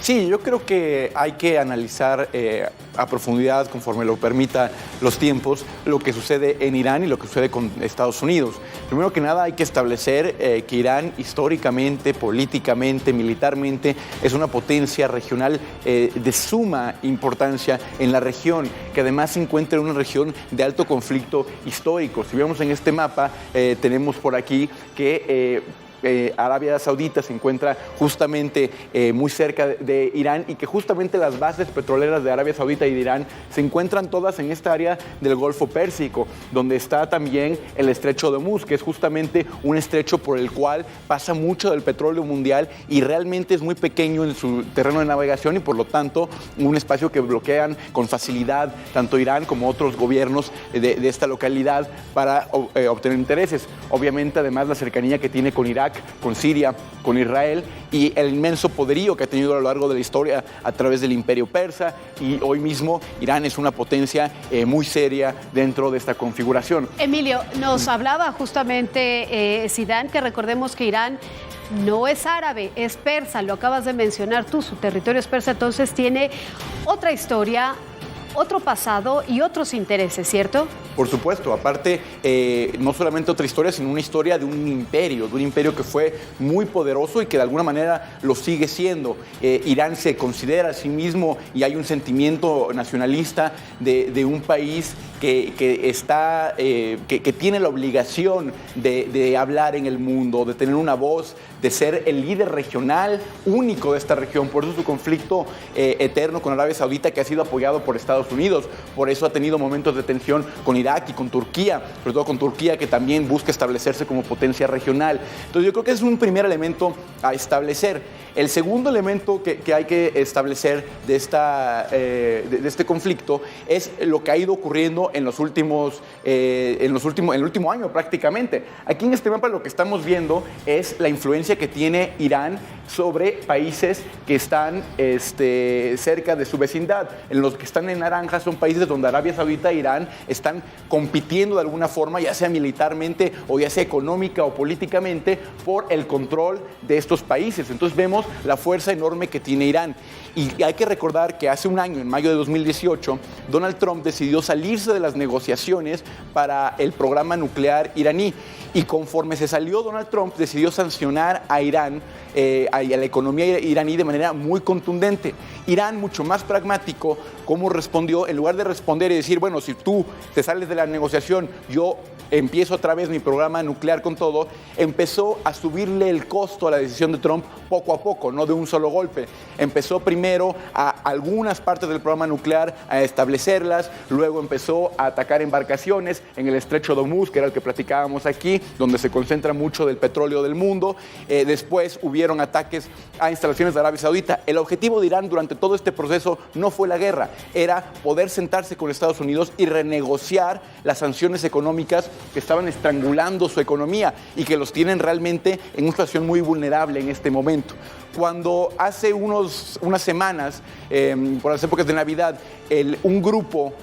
Sí, yo creo que hay que analizar a profundidad, conforme lo permita los tiempos, lo que sucede en Irán y lo que sucede con Estados Unidos. Primero que nada, hay que establecer que Irán históricamente, políticamente, militarmente, es una potencia regional de suma importancia en la región, que además se encuentra en una región de alto conflicto histórico. Si vemos en este mapa, tenemos por aquí que Arabia Saudita se encuentra justamente muy cerca de Irán y que justamente las bases petroleras de Arabia Saudita y de Irán se encuentran todas en esta área del Golfo Pérsico, donde está también el estrecho de Hormuz, que es justamente un estrecho por el cual pasa mucho del petróleo mundial y realmente es muy pequeño en su terreno de navegación y por lo tanto un espacio que bloquean con facilidad tanto Irán como otros gobiernos de esta localidad para obtener intereses. Obviamente, además, la cercanía que tiene con Irak, con Siria, con Israel y el inmenso poderío que ha tenido a lo largo de la historia a través del Imperio Persa, y hoy mismo Irán es una potencia muy seria dentro de esta configuración. Emilio, nos hablaba justamente Zidane, que recordemos que Irán no es árabe, es persa, lo acabas de mencionar tú, su territorio es persa, entonces tiene otra historia, otro pasado y otros intereses, ¿cierto? Por supuesto, aparte, no solamente otra historia, sino una historia de un imperio que fue muy poderoso y que de alguna manera lo sigue siendo. Irán se considera a sí mismo y hay un sentimiento nacionalista de un país que tiene la obligación de hablar en el mundo, de tener una voz, de ser el líder regional único de esta región. Por eso su conflicto eterno con Arabia Saudita, que ha sido apoyado por Estados Unidos. Por eso ha tenido momentos de tensión con Irak y con Turquía, sobre todo con Turquía, que también busca establecerse como potencia regional. Entonces yo creo que es un primer elemento a establecer. El segundo elemento que hay que establecer de este conflicto es lo que ha ido ocurriendo en el último año prácticamente. Aquí en este mapa lo que estamos viendo es la influencia que tiene Irán sobre países que están cerca de su vecindad. En los que están en naranja son países donde Arabia Saudita e Irán están compitiendo de alguna forma, ya sea militarmente o ya sea económica o políticamente, por el control de estos países. Entonces vemos la fuerza enorme que tiene Irán. Y hay que recordar que hace un año, en mayo de 2018, Donald Trump decidió salirse de las negociaciones para el programa nuclear iraní. Y conforme se salió Donald Trump, decidió sancionar a Irán, a la economía iraní de manera muy contundente. Irán, mucho más pragmático, ¿cómo respondió? En lugar de responder y decir, bueno, si tú te sales de la negociación, yo empiezo otra vez mi programa nuclear con todo, empezó a subirle el costo a la decisión de Trump poco a poco, no de un solo golpe. Empezó primero a algunas partes del programa nuclear a establecerlas, luego empezó a atacar embarcaciones en el estrecho de Hormuz, que era el que platicábamos aquí, donde se concentra mucho del petróleo del mundo. Después hubieron ataques a instalaciones de Arabia Saudita. El objetivo de Irán durante todo este proceso no fue la guerra, era poder sentarse con Estados Unidos y renegociar las sanciones económicas que estaban estrangulando su economía y que los tienen realmente en una situación muy vulnerable en este momento. Cuando hace unas semanas, por las épocas de Navidad, un grupo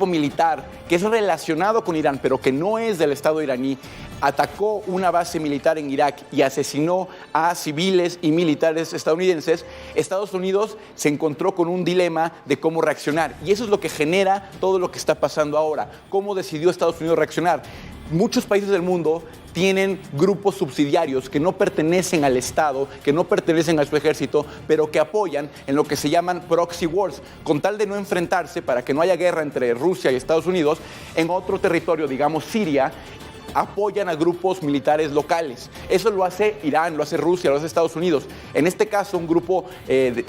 militar que es relacionado con Irán, pero que no es del Estado iraní, atacó una base militar en Irak y asesinó a civiles y militares estadounidenses, Estados Unidos se encontró con un dilema de cómo reaccionar. Y eso es lo que genera todo lo que está pasando ahora. ¿Cómo decidió Estados Unidos reaccionar? Muchos países del mundo tienen grupos subsidiarios que no pertenecen al Estado, que no pertenecen a su ejército, pero que apoyan en lo que se llaman proxy wars, con tal de no enfrentarse, para que no haya guerra entre Rusia y Estados Unidos, en otro territorio, digamos Siria, apoyan a grupos militares locales. Eso lo hace Irán, lo hace Rusia, lo hace Estados Unidos. En este caso, un grupo de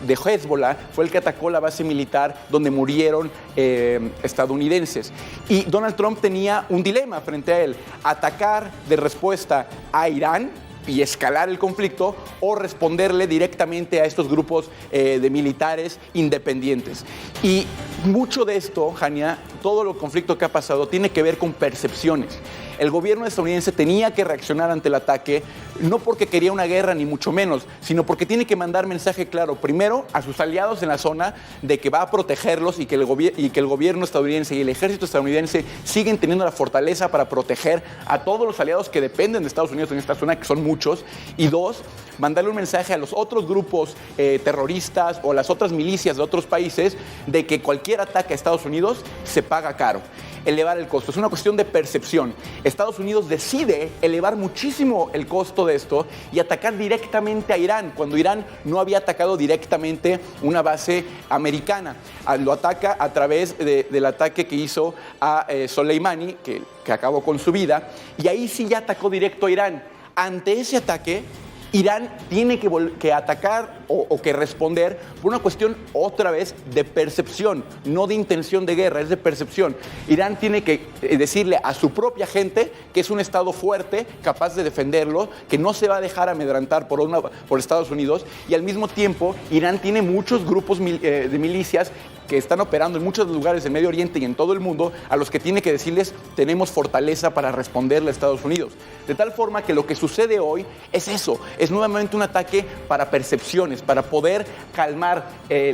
Hezbollah fue el que atacó la base militar donde murieron estadounidenses. Y Donald Trump tenía un dilema frente a él: atacar de respuesta a Irán y escalar el conflicto, o responderle directamente a estos grupos de militares independientes. Y mucho de esto, Jania, todo el conflicto que ha pasado tiene que ver con percepciones. El gobierno estadounidense tenía que reaccionar ante el ataque, no porque quería una guerra ni mucho menos, sino porque tiene que mandar mensaje claro, primero a sus aliados en la zona, de que va a protegerlos y que el gobierno estadounidense y el ejército estadounidense siguen teniendo la fortaleza para proteger a todos los aliados que dependen de Estados Unidos en esta zona, que son muchos. Y dos, mandarle un mensaje a los otros grupos terroristas o las otras milicias de otros países de que cualquier ataque a Estados Unidos se paga caro. Elevar el costo. Es una cuestión de percepción. Estados Unidos decide elevar muchísimo el costo de esto y atacar directamente a Irán, cuando Irán no había atacado directamente una base americana. Lo ataca a través del ataque que hizo a Soleimani, que acabó con su vida, y ahí sí ya atacó directo a Irán. Ante ese ataque, Irán tiene que atacar o que responder por una cuestión otra vez de percepción, no de intención de guerra, es de percepción. Irán tiene que decirle a su propia gente que es un Estado fuerte, capaz de defenderlo, que no se va a dejar amedrentar por Estados Unidos, y al mismo tiempo Irán tiene muchos grupos de milicias que están operando en muchos lugares del Medio Oriente y en todo el mundo, a los que tiene que decirles: tenemos fortaleza para responderle a Estados Unidos. De tal forma que lo que sucede hoy es eso, es nuevamente un ataque para percepciones, para poder calmar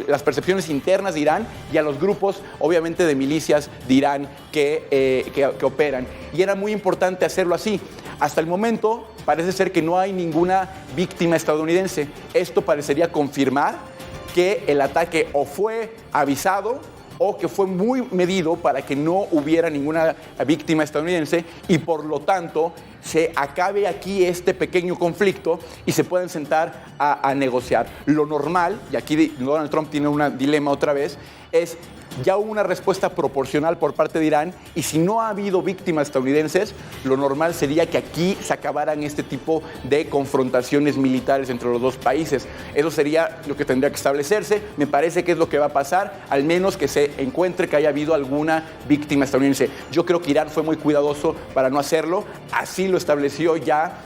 las percepciones internas de Irán y a los grupos, obviamente, de milicias de Irán que operan. Y era muy importante hacerlo así. Hasta el momento parece ser que no hay ninguna víctima estadounidense. Esto parecería confirmar que el ataque o fue avisado o que fue muy medido para que no hubiera ninguna víctima estadounidense y por lo tanto se acabe aquí este pequeño conflicto y se puedan sentar a negociar. Lo normal, y aquí Donald Trump tiene un dilema otra vez, es: ya hubo una respuesta proporcional por parte de Irán y si no ha habido víctimas estadounidenses, lo normal sería que aquí se acabaran este tipo de confrontaciones militares entre los dos países. Eso sería lo que tendría que establecerse. Me parece que es lo que va a pasar, al menos que se encuentre que haya habido alguna víctima estadounidense. Yo creo que Irán fue muy cuidadoso para no hacerlo. Así lo estableció ya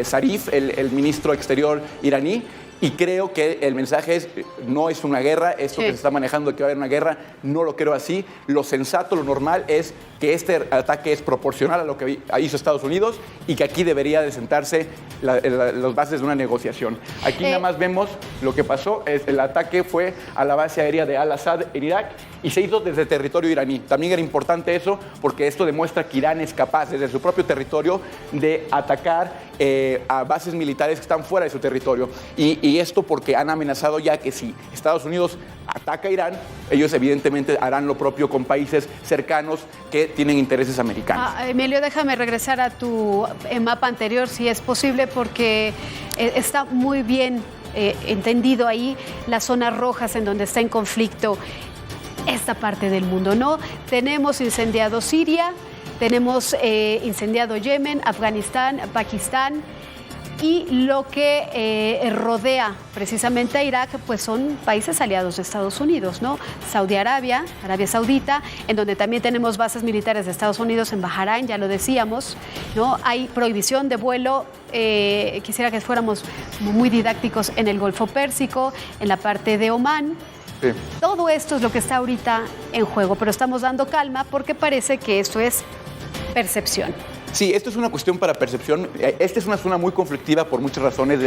Zarif, el ministro exterior iraní. Y creo que el mensaje es: no es una guerra, esto que se está manejando, que va a haber una guerra, no lo creo así. Lo sensato, lo normal es que este ataque es proporcional a lo que hizo Estados Unidos y que aquí debería de sentarse las bases de una negociación. Aquí nada más vemos lo que pasó. El ataque fue a la base aérea de Al-Assad en Irak y se hizo desde territorio iraní. También era importante eso porque esto demuestra que Irán es capaz desde su propio territorio de atacar a bases militares que están fuera de su territorio. Y esto porque han amenazado ya que si Estados Unidos ataca a Irán, ellos evidentemente harán lo propio con países cercanos que tienen intereses americanos. Emilio, déjame regresar a tu mapa anterior, si es posible, porque está muy bien entendido ahí las zonas rojas en donde está en conflicto esta parte del mundo, ¿no? Tenemos incendiado Siria, tenemos incendiado Yemen, Afganistán, Pakistán, y lo que rodea precisamente a Irak, pues son países aliados de Estados Unidos, ¿no? Saudi Arabia, Arabia Saudita, en donde también tenemos bases militares de Estados Unidos en Bahrein, ya lo decíamos, ¿no? Hay prohibición de vuelo, quisiera que fuéramos muy didácticos, en el Golfo Pérsico, en la parte de Omán. Sí. Todo esto es lo que está ahorita en juego, pero estamos dando calma porque parece que esto es percepción. Sí, esto es una cuestión para percepción. Esta es una zona muy conflictiva por muchas razones.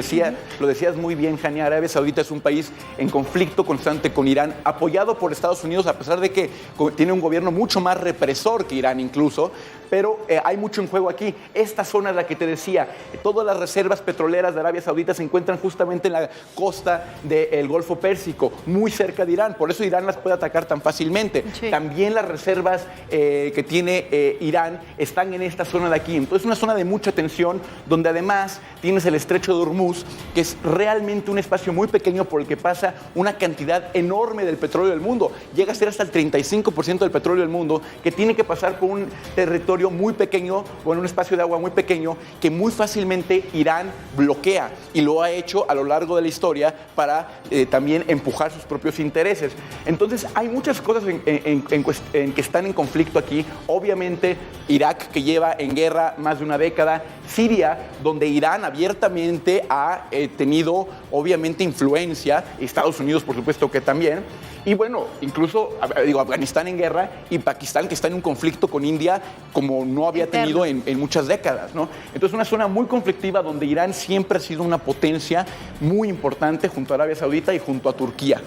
Lo decías muy bien, Jania. Arabia Saudita es un país en conflicto constante con Irán, apoyado por Estados Unidos, a pesar de que tiene un gobierno mucho más represor que Irán incluso. Pero hay mucho en juego aquí. Esta zona es la que te decía. Todas las reservas petroleras de Arabia Saudita se encuentran justamente en la costa del Golfo Pérsico, muy cerca de Irán. Por eso Irán las puede atacar tan fácilmente. Sí. También las reservas que tiene Irán están en esta zona de aquí. Entonces es una zona de mucha tensión, donde además tienes el estrecho de Hormuz, que es realmente un espacio muy pequeño por el que pasa una cantidad enorme del petróleo del mundo. Llega a ser hasta el 35% del petróleo del mundo, que tiene que pasar por un territorio muy pequeño o en un espacio de agua muy pequeño que muy fácilmente Irán bloquea, y lo ha hecho a lo largo de la historia para también empujar sus propios intereses. Entonces hay muchas cosas en que están en conflicto aquí. Obviamente Irak, que lleva en guerra guerra más de una década. Siria, donde Irán abiertamente ha tenido, obviamente, influencia. Estados Unidos, por supuesto que también. Y bueno, incluso, Afganistán en guerra y Pakistán, que está en un conflicto con India como no había tenido en muchas décadas, ¿no? Entonces, una zona muy conflictiva donde Irán siempre ha sido una potencia muy importante junto a Arabia Saudita y junto a Turquía.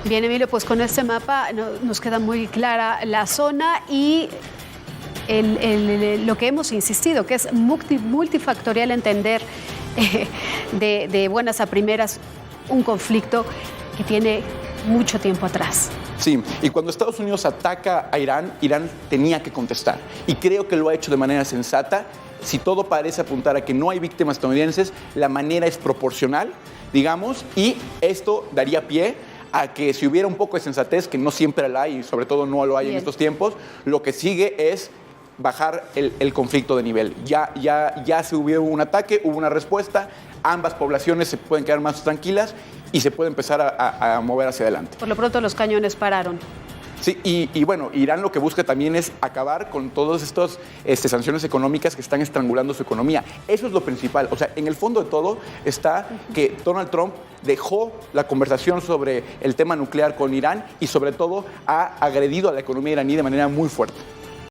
Bien, Emilio, pues con este mapa nos queda muy clara la zona y lo que hemos insistido, que es multifactorial entender de buenas a primeras un conflicto que tiene mucho tiempo atrás. Sí, y cuando Estados Unidos ataca a Irán, Irán tenía que contestar. Y creo que lo ha hecho de manera sensata. Si todo parece apuntar a que no hay víctimas estadounidenses, la manera es proporcional, digamos, y esto daría pie a que si hubiera un poco de sensatez, que no siempre la hay y sobre todo no lo hay en estos tiempos, lo que sigue es bajar el conflicto de nivel. Ya se hubo un ataque, hubo una respuesta, ambas poblaciones se pueden quedar más tranquilas y se puede empezar a mover hacia adelante. Por lo pronto los cañones pararon. Sí, y bueno, Irán lo que busca también es acabar con todas estas sanciones económicas que están estrangulando su economía. Eso es lo principal. O sea, en el fondo de todo está que Donald Trump dejó la conversación sobre el tema nuclear con Irán y sobre todo ha agredido a la economía iraní de manera muy fuerte.